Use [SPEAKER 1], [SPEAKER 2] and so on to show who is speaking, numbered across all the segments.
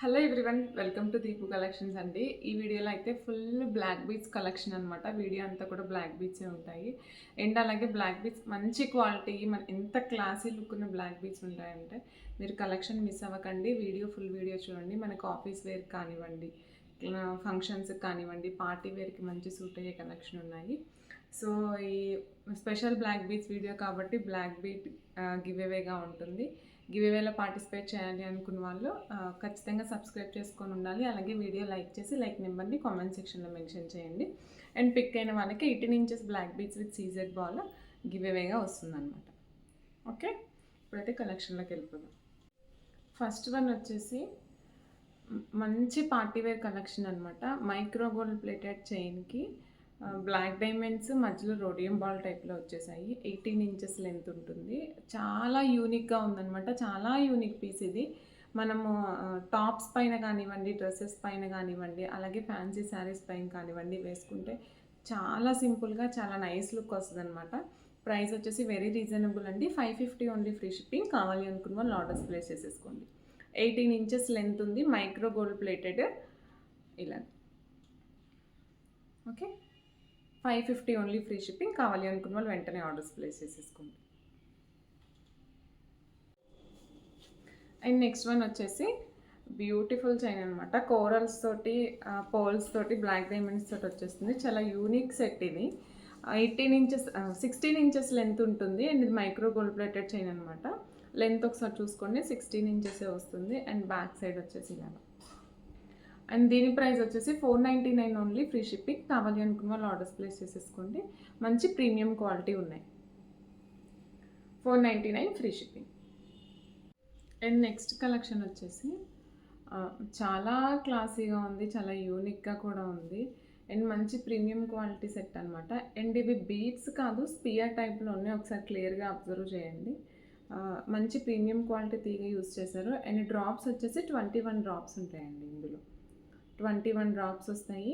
[SPEAKER 1] Hello everyone, welcome to Deepu collections అండి. ఈ వీడియోలో అయితే ఫుల్ బ్లాక్ బీట్స్ కలెక్షన్ అనమాట. వీడియో అంతా కూడా బ్లాక్ బీట్సే ఉంటాయి. అండ్ అలాగే బ్లాక్ బీట్స్ మంచి క్వాలిటీ, మన ఎంత క్లాసీ లుక్ ఉన్న బ్లాక్ బీట్స్ ఉంటాయంటే మీరు కలెక్షన్ మిస్ అవ్వకండి. ఫుల్ వీడియో చూడండి. మనకు ఆఫీస్ వేర్ కానివ్వండి, ఫంక్షన్స్కి కానివ్వండి, పార్టీ వేర్కి మంచి సూట్ అయ్యే కలెక్షన్ ఉన్నాయి. సో ఈ స్పెషల్ బ్లాక్ బీట్స్ వీడియో కాబట్టి బ్లాక్ బీట్ గివ్ అవేగా ఉంటుంది. గివ్ అవేలో పార్టిసిపేట్ చేయాలి అనుకున్న వాళ్ళు ఖచ్చితంగా సబ్స్క్రైబ్ చేసుకొని ఉండాలి. అలాగే వీడియో లైక్ చేసి లైక్ నెంబర్ని కామెంట్ సెక్షన్లో మెన్షన్ చేయండి. అండ్ పిక్ అయిన వాళ్ళకి 18 inches black beats with CZ ball గివ్ అవేగా వస్తుందన్నమాట. ఓకే, ఇప్పుడైతే కలెక్షన్లోకి వెళ్ళిపోదాం. ఫస్ట్ వన్ వచ్చేసి మంచి పార్టీవేర్ కలెక్షన్ అనమాట. మైక్రో గోల్డ్ ప్లేటెడ్ చైన్కి బ్లాక్ డైమండ్స్ మధ్యలో రోడియం బాల్ టైప్లో వచ్చేసాయి. 18 ఇంచెస్ లెంత్ ఉంటుంది. చాలా యూనిక్గా ఉందన్నమాట. చాలా యూనిక్ పీస్ ఇది. మనము టాప్స్ పైన కానివ్వండి, డ్రెస్సెస్ పైన కానివ్వండి, అలాగే ఫ్యాన్సీ శారీస్ పైన కానివ్వండి వేసుకుంటే చాలా సింపుల్గా చాలా నైస్ లుక్ వస్తుంది అనమాట. ప్రైస్ వచ్చేసి వెరీ రీజనబుల్ అండి. 550 ఓన్లీ, ఫ్రీ షిప్పింగ్. కావాలి అనుకున్న వాళ్ళు ఆర్డర్స్ ప్లేస్ చేసేసుకోండి. 18 ఇంచెస్ లెంత్ ఉంది. మైక్రో గోల్డ్ ప్లేటెడ్ ఇలా. Okay, 550 only, free shipping. కావాలి అనుకున్న వాళ్ళు వెంటనే ఆర్డర్స్ ప్లేస్ చేసేసుకోండి. అండ్ నెక్స్ట్ వన్ వచ్చేసి బ్యూటిఫుల్ చైన్ అనమాట. కోరల్స్ తోటి, పోల్స్ తోటి, బ్లాక్ డైమండ్స్ తోటి వచ్చేస్తుంది. చాలా యూనిక్ సెట్ ఇది. 18 ఇంచెస్ 16 ఇంచెస్ లెంత్ ఉంటుంది. అండ్ ఇది మైక్రో గోల్డ్ ప్లేటెడ్ చైన్ అనమాట. లెంత్ ఒకసారి చూసుకోండి, 16 ఇంచెస్ వస్తుంది. అండ్ బ్యాక్ సైడ్ వచ్చేసి ఇలా. అండ్ దీని ప్రైస్ వచ్చేసి 499 ఓన్లీ, ఫ్రీ షిప్పింగ్. కావాలి అనుకున్న వాళ్ళు ఆర్డర్స్ ప్లేస్ చేసేసుకోండి. మంచి ప్రీమియం క్వాలిటీ ఉన్నాయి. 499 free shipping. And next collection వచ్చేసి చాలా క్లాసీగా ఉంది, చాలా యూనిక్గా కూడా ఉంది. అండ్ మంచి ప్రీమియం క్వాలిటీ సెట్ అనమాట. అండ్ ఇవి బీడ్స్ కాదు, స్పియర్ టైప్లో ఉన్నాయి. ఒకసారి క్లియర్గా అబ్జర్వ్ చేయండి. మంచి ప్రీమియం క్వాలిటీ తీగ యూస్ చేశారు. అండ్ డ్రాప్స్ వచ్చేసి 21 డ్రాప్స్ ఉంటాయండి. ఇందులో 21 డ్రాప్స్ వస్తాయి.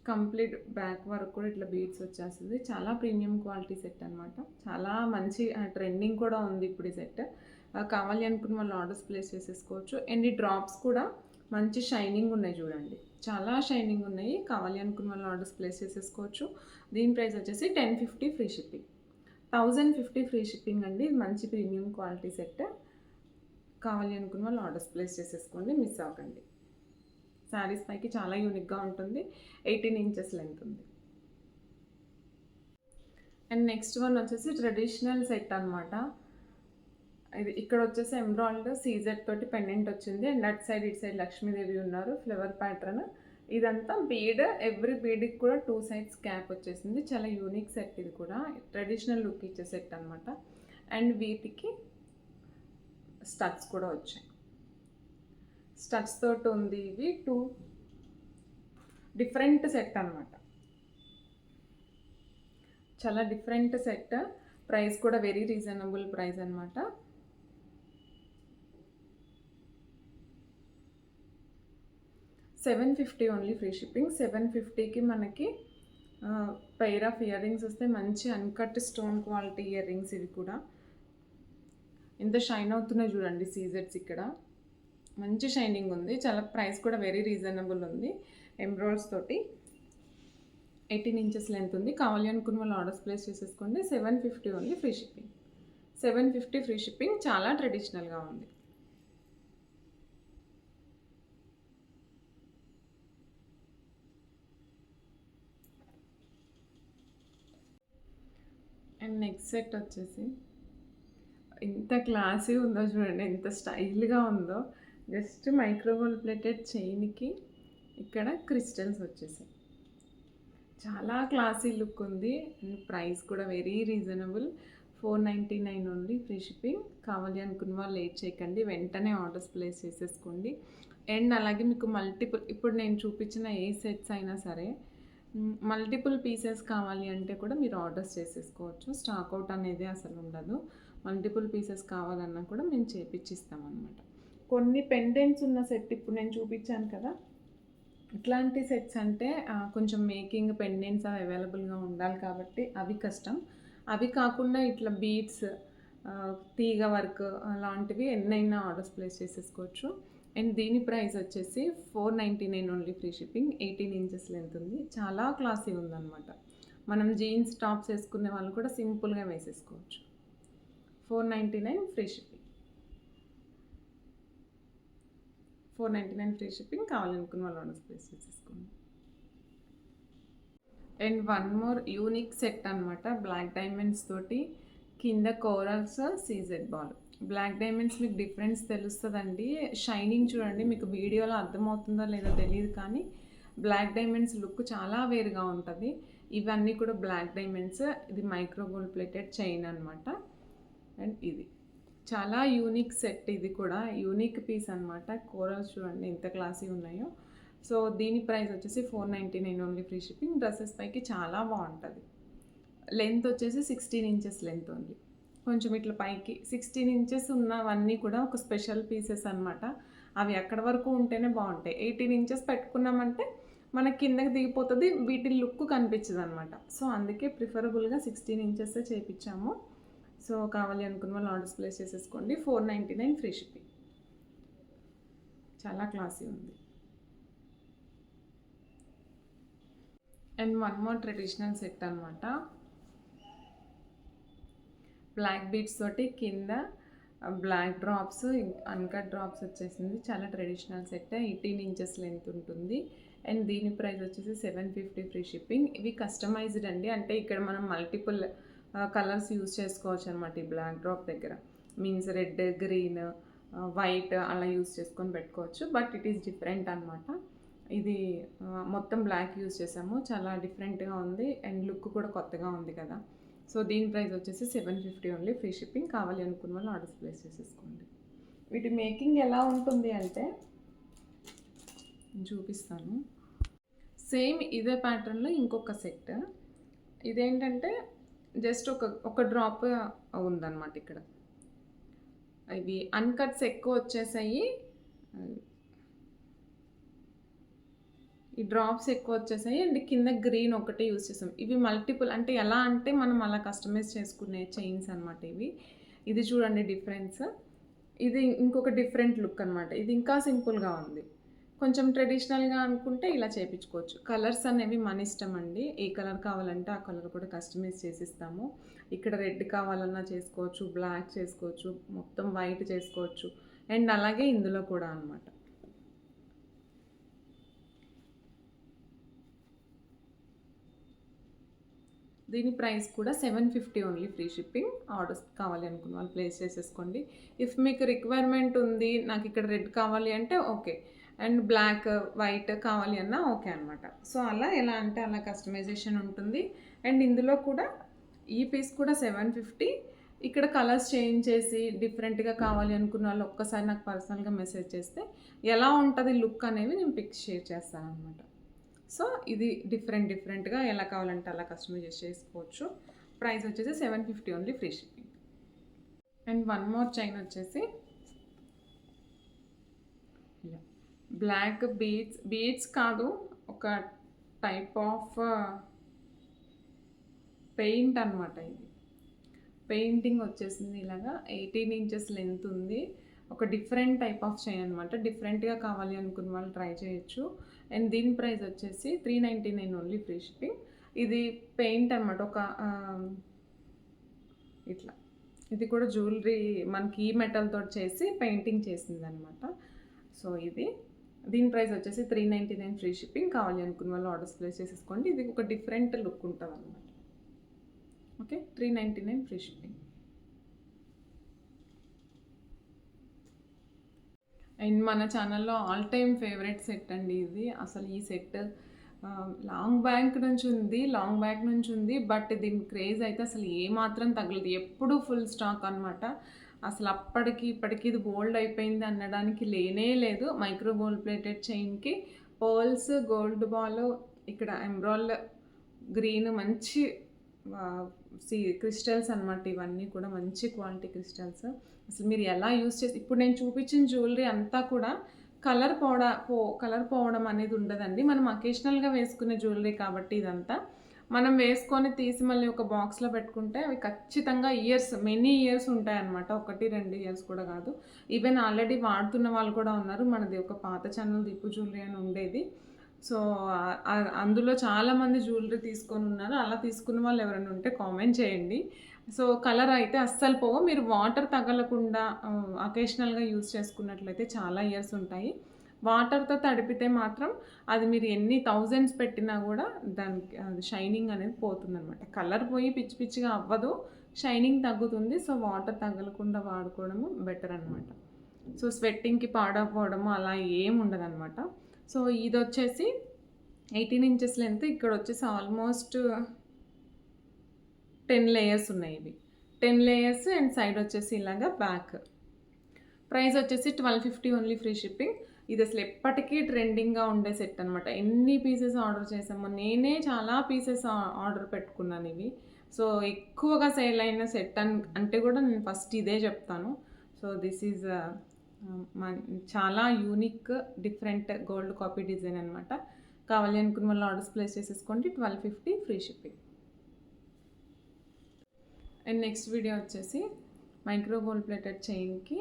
[SPEAKER 1] కంప్లీట్ బ్యాక్ వరకు కూడా ఇట్లా బీడ్స్ వచ్చేస్తుంది. చాలా ప్రీమియం క్వాలిటీ సెట్ అనమాట. చాలా మంచి ట్రెండింగ్ కూడా ఉంది ఇప్పుడు ఈ సెట్. కావాలి అనుకున్న వాళ్ళు ఆర్డర్స్ ప్లేస్ చేసేసుకోవచ్చు. అండ్ ఈ డ్రాప్స్ కూడా మంచి షైనింగ్ ఉన్నాయి, చూడండి చాలా షైనింగ్ ఉన్నాయి. కావాలి అనుకున్న వాళ్ళు ఆర్డర్స్ ప్లేస్ చేసేసుకోవచ్చు. దీని ప్రైస్ వచ్చేసి 1050 ఫ్రీ షిప్పింగ్. 1050 ఫ్రీ షిప్పింగ్ అండి. మంచి ప్రీమియం క్వాలిటీ సెట్. కావాలి అనుకున్న వాళ్ళు ఆర్డర్స్ ప్లేస్ చేసేసుకోండి, మిస్ అవ్వకండి. శారీస్ పైకి చాలా యూనిక్గా ఉంటుంది. 18 ఇంచెస్ లెంత్ ఉంది. అండ్ నెక్స్ట్ వన్ వచ్చేసి ట్రెడిషనల్ సెట్ అనమాట. ఇది ఇక్కడ వచ్చేసి ఎంబ్రాయిడర్డ్ సీజెడ్ తోటి పెండెంట్ వచ్చింది. అండ్ అట్ సైడ్ ఇటు సైడ్ లక్ష్మీదేవి ఉన్నారు, ఫ్లవర్ ప్యాటర్న్. ఇదంతా బీడ్, ఎవ్రీ బీడ్కి కూడా 2 సైడ్స్ క్యాప్ వచ్చేసింది. చాలా యూనిక్ సెట్ ఇది కూడా. ట్రెడిషనల్ లుక్ ఇచ్చే సెట్ అనమాట. అండ్ వీటికి స్టడ్స్ కూడా వచ్చాయి. స్టడ్స్ తోటి ఉంది. ఇవి 2 డిఫరెంట్ సెట్ అనమాట. చాలా డిఫరెంట్ సెట్. ప్రైస్ కూడా వెరీ రీజనబుల్ ప్రైస్ అనమాట. $750 ఓన్లీ, ఫ్రీ షిప్పింగ్. 750కి మనకి పెయిర్ ఆఫ్ ఇయర్ రింగ్స్ వస్తే మంచి uncut stone quality ear rings. ఇవి కూడా ఎంత షైన్ అవుతున్నాయి చూడండి. సీజెడ్స్ ఇక్కడ మంచి షైనింగ్ ఉంది. చాలా ప్రైస్ కూడా వెరీ రీజనబుల్ ఉంది. ఎంబ్రాయిడ్స్ తోటి 18 ఇంచెస్ లెంత్ ఉంది. కావాలి అనుకున్న వాళ్ళు ఆర్డర్స్ ప్లేస్ చేసేసుకోండి. 750 only, free shipping. 750 free shipping. చాలా ట్రెడిషనల్గా ఉంది. అండ్ నెక్స్ట్ సెట్ వచ్చేసి ఎంత క్లాసీ ఉందో చూడండి, ఎంత స్టైల్గా ఉందో. జస్ట్ మైక్రోగోల్డ్ ప్లేటెడ్ చైన్కి ఇక్కడ క్రిస్టల్స్ వచ్చేసాయి. చాలా క్లాసీ లుక్ ఉంది. అండ్ ప్రైస్ కూడా very reasonable. 499 only, free shipping. కావాలి అనుకున్న వాళ్ళు లేట్ చేయకండి, వెంటనే ఆర్డర్స్ ప్లేస్ చేసేసుకోండి. అండ్ అలాగే మీకు మల్టిపుల్, ఇప్పుడు నేను చూపించిన ఏ సెట్స్ అయినా సరే మల్టిపుల్ పీసెస్ కావాలి అంటే కూడా మీరు ఆర్డర్స్ చేసేసుకోవచ్చు. స్టాక్ అవుట్ అనేది అసలు ఉండదు. మల్టిపుల్ పీసెస్ కావాలన్నా కూడా మేము చేపించిస్తామన్నమాట. కొన్ని పెండెంట్స్ ఉన్న సెట్ ఇప్పుడు నేను చూపించాను కదా, ఇట్లాంటి సెట్స్ అంటే కొంచెం మేకింగ్ పెండెంట్స్ అవి అవైలబుల్గా ఉండాలి కాబట్టి అవి కష్టం. అవి కాకుండా ఇట్లా బీడ్స్, తీగ వర్క్ అలాంటివి ఎన్నైనా ఆర్డర్స్ ప్లేస్ చేసేసుకోవచ్చు. అండ్ దీని ప్రైస్ వచ్చేసి 499 only free shipping. 18 inches length ఉంది. చాలా క్లాసీ ఉందన్నమాట. మనం జీన్స్ టాప్స్ వేసుకునే వాళ్ళు కూడా సింపుల్గా వేసేసుకోవచ్చు. 499 ఫ్రీ షిప్పింగ్. 499 free shipping. కావాలనుకున్న వాళ్ళు ఆర్డర్స్ ప్లేస్ చేసేసుకోండి. And one more unique set అనమాట. బ్లాక్ డైమండ్స్ తోటి కింద corals CZ ball. Black diamonds మీకు డిఫరెన్స్ తెలుస్తుందండి. షైనింగ్ చూడండి, మీకు వీడియోలో అర్థమవుతుందో లేదో తెలియదు కానీ బ్లాక్ డైమండ్స్ లుక్ చాలా వేరుగా ఉంటుంది. ఇవన్నీ కూడా బ్లాక్ డైమండ్స్. ఇది మైక్రో గోల్డ్ ప్లేటెడ్ చైన్ అనమాట. అండ్ ఇది చాలా యూనిక్ సెట్. ఇది కూడా యూనిక్ పీస్ అనమాట. కోరల్స్ చూడండి ఎంత క్లాసీ ఉన్నాయో. సో దీని ప్రైస్ వచ్చేసి 499 ఓన్లీ ఫ్రీ షిప్పింగ్. డ్రెస్సెస్ పైకి చాలా బాగుంటుంది. లెంత్ వచ్చేసి 16 ఇంచెస్ లెంత్ ఉంది. కొంచెం ఇట్లా పైకి 16 ఇంచెస్ ఉన్నవన్నీ కూడా ఒక స్పెషల్ పీసెస్ అనమాట. అవి ఎక్కడి వరకు ఉంటేనే బాగుంటాయి. 18 ఇంచెస్ పెట్టుకున్నామంటే మనకి కిందకి దిగిపోతుంది, వీటి లుక్ కనిపించదు అనమాట. సో అందుకే ప్రిఫరబుల్గా 16 ఇంచెస్ చేయించాము. సో కావాలి అనుకున్న వాళ్ళు ఆర్డర్స్ ప్లేస్ చేసేసుకోండి. 499 ఫ్రీ షిప్పింగ్. చాలా క్లాసీ ఉంది. And one more traditional set అనమాట. బ్లాక్ బీడ్స్ తోటి కింద బ్లాక్ డ్రాప్స్, అన్కట్ డ్రాప్స్ వచ్చేసింది. చాలా ట్రెడిషనల్ సెట్. 18 ఇంచెస్ లెంత్ ఉంటుంది. అండ్ దీని ప్రైస్ వచ్చేసి 750 ఫ్రీ షిప్పింగ్. ఇవి కస్టమైజ్డ్ అండి. అంటే ఇక్కడ మనం మల్టిపుల్ కలర్స్ యూజ్ చేసుకోవచ్చు అనమాట. ఈ బ్లాక్ డ్రాప్ దగ్గర మీన్స్ రెడ్, గ్రీన్, వైట్ అలా యూజ్ చేసుకొని పెట్టుకోవచ్చు. బట్ ఇట్ ఈస్ డిఫరెంట్ అనమాట. ఇది మొత్తం బ్లాక్ యూజ్ చేసాము. చాలా డిఫరెంట్గా ఉంది అండ్ లుక్ కూడా కొత్తగా ఉంది కదా. సో దీని ప్రైస్ వచ్చేసి 750 ఓన్లీ ఫ్రీ షిప్పింగ్. కావాలి అనుకున్న వాళ్ళు ఆర్డర్స్ ప్లేస్ చేసేసుకోండి. వీటి మేకింగ్ ఎలా ఉంటుంది అంటే చూపిస్తాను. సేమ్ ఇదే ప్యాటర్న్లో ఇంకొక సెట్. ఇదేంటంటే జస్ట్ ఒక డ్రాప్ ఉందన్నమాట. ఇక్కడ ఇవి అన్కట్స్ ఎక్కువ వచ్చేసాయి. ఈ డ్రాప్స్ ఎక్కువ వచ్చేసాయి అండ్ కింద గ్రీన్ ఒకటే యూజ్ చేసాం. ఇవి మల్టిపుల్ అంటే ఎలా అంటే మనం అలా కస్టమైజ్ చేసుకునే చైన్స్ అనమాట ఇవి. ఇది చూడండి డిఫరెన్స్. ఇది ఇంకొక డిఫరెంట్ లుక్ అనమాట. ఇది ఇంకా సింపుల్గా ఉంది. కొంచెం ట్రెడిషనల్గా అనుకుంటే ఇలా చేయించుకోవచ్చు. కలర్స్ అనేవి మన ఇష్టం అండి. ఏ కలర్ కావాలంటే ఆ కలర్ కూడా కస్టమైజ్ చేసిస్తాము. ఇక్కడ రెడ్ కావాలన్నా చేసుకోవచ్చు, బ్లాక్ చేసుకోవచ్చు, మొత్తం వైట్ చేసుకోవచ్చు. అండ్ అలాగే ఇందులో కూడా అనమాట. దీని ప్రైస్ కూడా 750 ఓన్లీ ఫ్రీ షిప్పింగ్. ఆర్డర్స్ కావాలి అనుకున్న వాళ్ళు ప్లేస్ చేసేసుకోండి. ఇఫ్ మీకు రిక్వైర్మెంట్ ఉంది, నాకు ఇక్కడ రెడ్ కావాలి అంటే ఓకే, అండ్ బ్లాక్, వైట్ కావాలి అన్నా ఓకే అనమాట. సో అలా ఎలా అంటే అలా కస్టమైజేషన్ ఉంటుంది. అండ్ ఇందులో కూడా ఈ పీస్ కూడా 750. ఇక్కడ కలర్స్ చేంజ్ చేసి డిఫరెంట్గా కావాలి అనుకున్న వాళ్ళు ఒక్కసారి నాకు పర్సనల్గా మెసేజ్ చేస్తే ఎలా ఉంటుంది లుక్ అనేవి నేను పిక్స్ షేర్ చేస్తాను అనమాట. సో ఇది డిఫరెంట్గా ఎలా కావాలంటే అలా కస్టమైజ్ చేసుకోవచ్చు. ప్రైస్ వచ్చేసి 750 only free shipping. And one more chain వచ్చేసి బ్లాక్ బీడ్స్ కాదు, ఒక టైప్ ఆఫ్ పెయింట్ అనమాట. ఇది పెయింటింగ్ వచ్చేసింది ఇలాగా. 18 ఇంచెస్ లెంత్ ఉంది. ఒక డిఫరెంట్ టైప్ ఆఫ్ చైన్ అనమాట. డిఫరెంట్గా కావాలి అనుకున్న వాళ్ళు ట్రై చేయొచ్చు. అండ్ దీని ప్రైస్ వచ్చేసి 399 ఓన్లీ ఫ్రీ షిప్పింగ్. ఇది పెయింట్ అనమాట. ఒక ఇట్లా ఇది కూడా జ్యువెలరీ మనకి ఈ మెటల్తో చేసి పెయింటింగ్ చేసింది అనమాట. సో ఇది దీని ప్రైస్ వచ్చేసి 399 ఫ్రీ షిప్పింగ్. కావాలి అనుకున్న వాళ్ళు ఆర్డర్స్ ప్లేస్ చేసేసుకోండి. ఇది ఒక డిఫరెంట్ లుక్ ఉంటుంది అనమాట. Okay, 399 free shipping. అండ్ మన ఛానల్లో ఆల్ టైమ్ ఫేవరెట్ సెట్ అండి ఇది. అసలు ఈ సెట్ లాంగ్ బ్యాక్ నుంచి ఉంది. బట్ దీని క్రేజ్ అయితే అసలు ఏమాత్రం తగలదు. ఎప్పుడు ఫుల్ స్టాక్ అనమాట. అసలు అప్పటికి ఇప్పటికి ఇది గోల్డ్ అయిపోయింది అనడానికి లేనే లేదు. మైక్రో గోల్డ్ ప్లేటెడ్ చైన్కి పర్ల్స్, గోల్డ్ బాల్, ఇక్కడ ఎంబ్రాయిడ్ గ్రీన్, మంచి క్రిస్టల్స్ అనమాట. ఇవన్నీ కూడా మంచి క్వాలిటీ క్రిస్టల్స్. అసలు మీరు ఎలా యూస్ చేసి ఇప్పుడు నేను చూపించిన జ్యువెలరీ అంతా కూడా కలర్ పోవడం అనేది ఉండదండి. మనం అకేషనల్గా వేసుకునే జ్యువెలరీ కాబట్టి ఇదంతా మనం వేసుకొని తీసి మళ్ళీ ఒక బాక్స్లో పెట్టుకుంటే అవి ఖచ్చితంగా మెనీ ఇయర్స్ ఉంటాయన్నమాట. 1-2 ఇయర్స్ కూడా కాదు. ఈవెన్ ఆల్రెడీ వాడుతున్న వాళ్ళు కూడా ఉన్నారు. మనది ఒక పాత ఛానల్ దీపు జ్యువెలరీ అని ఉండేది. సో అందులో చాలామంది జ్యువెలరీ తీసుకొని ఉన్నారు. అలా తీసుకున్న వాళ్ళు ఎవరైనా ఉంటే కామెంట్ చేయండి. సో కలర్ అయితే అస్సలు పోవు. మీరు వాటర్ తగలకుండా అకేషనల్గా యూజ్ చేసుకున్నట్లయితే చాలా ఇయర్స్ ఉంటాయి. వాటర్తో తడిపితే మాత్రం అది మీరు ఎన్ని థౌజండ్స్ పెట్టినా కూడా దానికి అది షైనింగ్ అనేది పోతుందనమాట. కలర్ పోయి పిచ్చి పిచ్చిగా అవ్వదు, షైనింగ్ తగ్గుతుంది. సో వాటర్ తగలకుండా వాడుకోవడము బెటర్ అనమాట. సో స్వెట్టింగ్కి పాడైపోవడము అలా ఏం ఉండదన్నమాట. సో ఇది వచ్చేసి 18 ఇంచెస్ లెంత్. ఇక్కడ వచ్చేసి ఆల్మోస్ట్ 10 లేయర్స్ ఉన్నాయి. ఇవి 10 లేయర్స్ అండ్ సైడ్ వచ్చేసి ఇలాగా బ్యాక్. ప్రైస్ వచ్చేసి 1250 ఓన్లీ, ఫ్రీ షిప్పింగ్. ఇది అసలు ఎప్పటికీ ట్రెండింగ్గా ఉండే సెట్ అనమాట. ఎన్ని పీసెస్ ఆర్డర్ చేసామో, నేనే చాలా పీసెస్ ఆర్డర్ పెట్టుకున్నాను ఇవి. సో ఎక్కువగా సేల్ అయిన సెట్ అంటే కూడా నేను ఫస్ట్ ఇదే చెప్తాను. సో దిస్ ఈజ్ చాలా unique different gold copy design అనమాట. కావాలి అనుకున్న వాళ్ళు ఆర్డర్స్ ప్లేస్ చేసేసుకోండి. 1250 free shipping. And next video వచ్చేసి మైక్రో గోల్డ్ ప్లేటెడ్ చైన్కి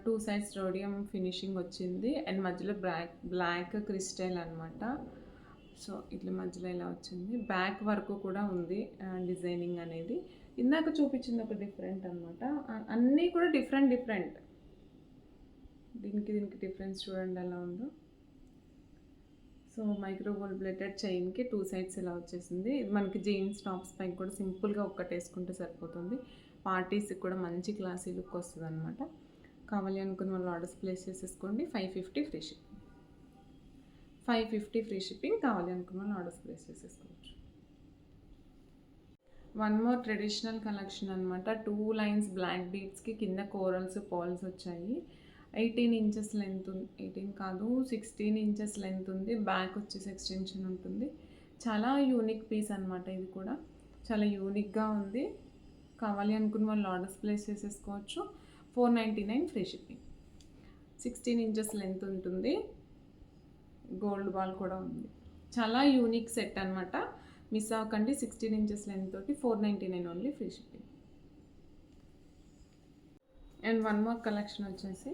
[SPEAKER 1] 2 సైడ్స్ రోడియం ఫినిషింగ్ వచ్చింది అండ్ మధ్యలో బ్లాక్ క్రిస్టల్ అనమాట. సో ఇట్లా మధ్యలో ఇలా వచ్చింది. బ్యాక్ వరకు కూడా ఉంది డిజైనింగ్ అనేది. ఇందాక చూపించింది ఒక డిఫరెంట్ అనమాట. అన్నీ కూడా డిఫరెంట్. దీనికి డిఫరెన్స్ చూడండి ఎలా ఉందో. సో మైక్రో గోల్డ్ ప్లేటెడ్ చైన్కి 2 సైడ్స్ ఇలా వచ్చేసింది. ఇది మనకి జీన్స్ టాప్స్ పైకి కూడా సింపుల్గా ఒక్కటేసుకుంటే సరిపోతుంది. పార్టీస్కి కూడా మంచి క్లాసీ లుక్ వస్తుంది అనమాట. కావాలి అనుకున్న వాళ్ళు ఆర్డర్స్ ప్లేస్ చేసేసుకోండి. 550 ఫ్రీ షిప్పింగ్. 550 free shipping. కావాలి అనుకున్న వాళ్ళు ఆర్డర్స్ ప్లేస్ చేసేసుకోవచ్చు. వన్ మోర్ ట్రెడిషనల్ కలెక్షన్ అనమాట. 2 లైన్స్ బ్లాక్ బీడ్స్కి కింద కోరల్స్ పాల్స్ వచ్చాయి. 18 ఇంచెస్ లెంత్, 18 కాదు 16 ఇంచెస్ లెంత్ ఉంది. బ్యాక్ వచ్చేసి ఎక్స్టెన్షన్ ఉంటుంది. చాలా యూనిక్ పీస్ అనమాట. ఇది కూడా చాలా యూనిక్గా ఉంది. కావాలి అనుకున్న వాళ్ళు ఆర్డర్స్ ప్లేస్ చేసేసుకోవచ్చు. 499 ఫ్రీ షిప్పింగ్. 16 ఇంచెస్ లెంత్ ఉంటుంది. గోల్డ్ బాల్ కూడా ఉంది. చాలా యూనిక్ సెట్ అనమాట. మిస్ అవ్వకండి. 16 ఇంచెస్ లెంత్ తోటి 499 only, free shipping. And one more collection వచ్చేసి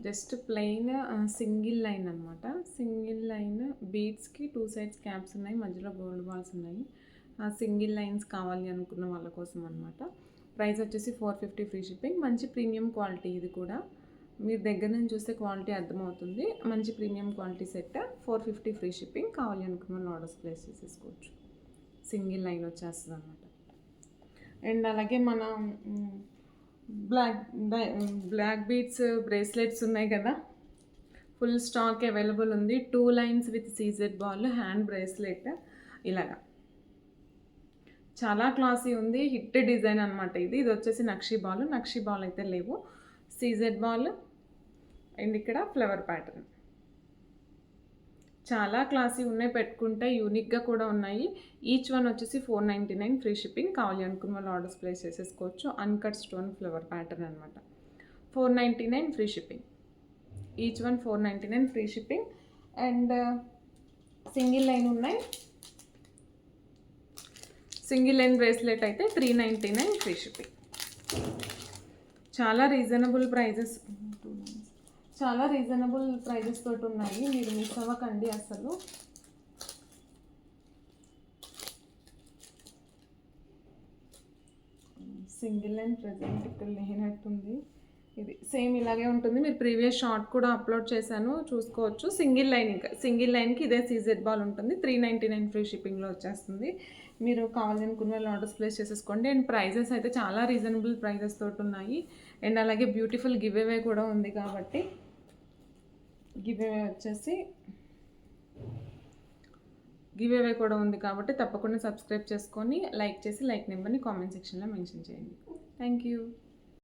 [SPEAKER 1] జస్ట్ ప్లెయిన్ సింగిల్ లైన్ అనమాట. సింగిల్ లైన్ బీడ్స్కి 2 సైడ్స్ క్యాప్స్ ఉన్నాయి, మధ్యలో గోల్డ్ బాల్స్ ఉన్నాయి. ఆ సింగిల్ లైన్స్ కావాలి అనుకున్న వాళ్ళ కోసం అనమాట. ప్రైస్ వచ్చేసి 450 ఫ్రీ షిప్పింగ్. మంచి ప్రీమియం క్వాలిటీ. ఇది కూడా మీరు దగ్గర నుంచి చూస్తే క్వాలిటీ అర్థమవుతుంది. మంచి premium quality set. 450 free shipping. కావాలి అనుకున్న వాళ్ళు ఆర్డర్స్ ప్లేస్ చేసేసుకోవచ్చు. సింగిల్ లైన్ వచ్చేస్తుంది అనమాట. అండ్ అలాగే మన బ్లాక్ బీడ్స్ బ్రేస్లెట్స్ ఉన్నాయి కదా, ఫుల్ స్టాక్ అవైలబుల్ ఉంది. 2 lines with CZ ball hand bracelet. ఇలాగా చాలా క్లాసీ ఉంది. హిట్ డిజైన్ అనమాట. ఇది వచ్చేసి నక్షీ బాల్ అయితే లేవు. సీజెడ్ బాల్ అండ్ ఇక్కడ ఫ్లవర్ ప్యాటర్న్. చాలా క్లాసీ ఉన్నాయి. పెట్టుకుంటే యూనిక్గా కూడా ఉన్నాయి. ఈచ్ వన్ వచ్చేసి 499 ఫ్రీ షిప్పింగ్. కావాలి అనుకున్న వాళ్ళు ఆర్డర్స్ ప్లేస్ చేసేసుకోవచ్చు. అన్కట్ స్టోన్ ఫ్లవర్ ప్యాటర్న్ అనమాట. 499 free shipping. Each one 499 free shipping. And single line ఉన్నాయి. సింగిల్ లైన్ బ్రేస్లెట్ అయితే 399 ఫ్రీ షిప్పింగ్. చాలా రీజనబుల్ ప్రైజెస్ తోటి ఉన్నాయి. మీరు మిస్ అవ్వకండి అసలు. సింగిల్ లైన్ ప్రెజెంట్ ఇక్కడ లేనట్టుంది. ఇది సేమ్ ఇలాగే ఉంటుంది. మీరు ప్రీవియస్ షార్ట్ కూడా అప్లోడ్ చేశాను, చూసుకోవచ్చు. సింగిల్ లైన్కి ఇదే సీజెడ్ బాల్ ఉంటుంది. 399 ఫ్రీ షిప్పింగ్లో వచ్చేస్తుంది. మీరు కావాలనుకున్న వాళ్ళు ఆర్డర్స్ ప్లేస్ చేసేసుకోండి. అండ్ ప్రైజెస్ అయితే చాలా రీజనబుల్ ప్రైజెస్ తోటి ఉన్నాయి. అండ్ అలాగే బ్యూటిఫుల్ గివ్ అవే కూడా ఉంది. కాబట్టి గివ్ అవే కూడా ఉంది కాబట్టి తప్పకుండా సబ్స్క్రైబ్ చేసుకొని లైక్ చేసి లైక్ నెంబర్ని కామెంట్ సెక్షన్లో మెన్షన్ చేయండి. Thank you.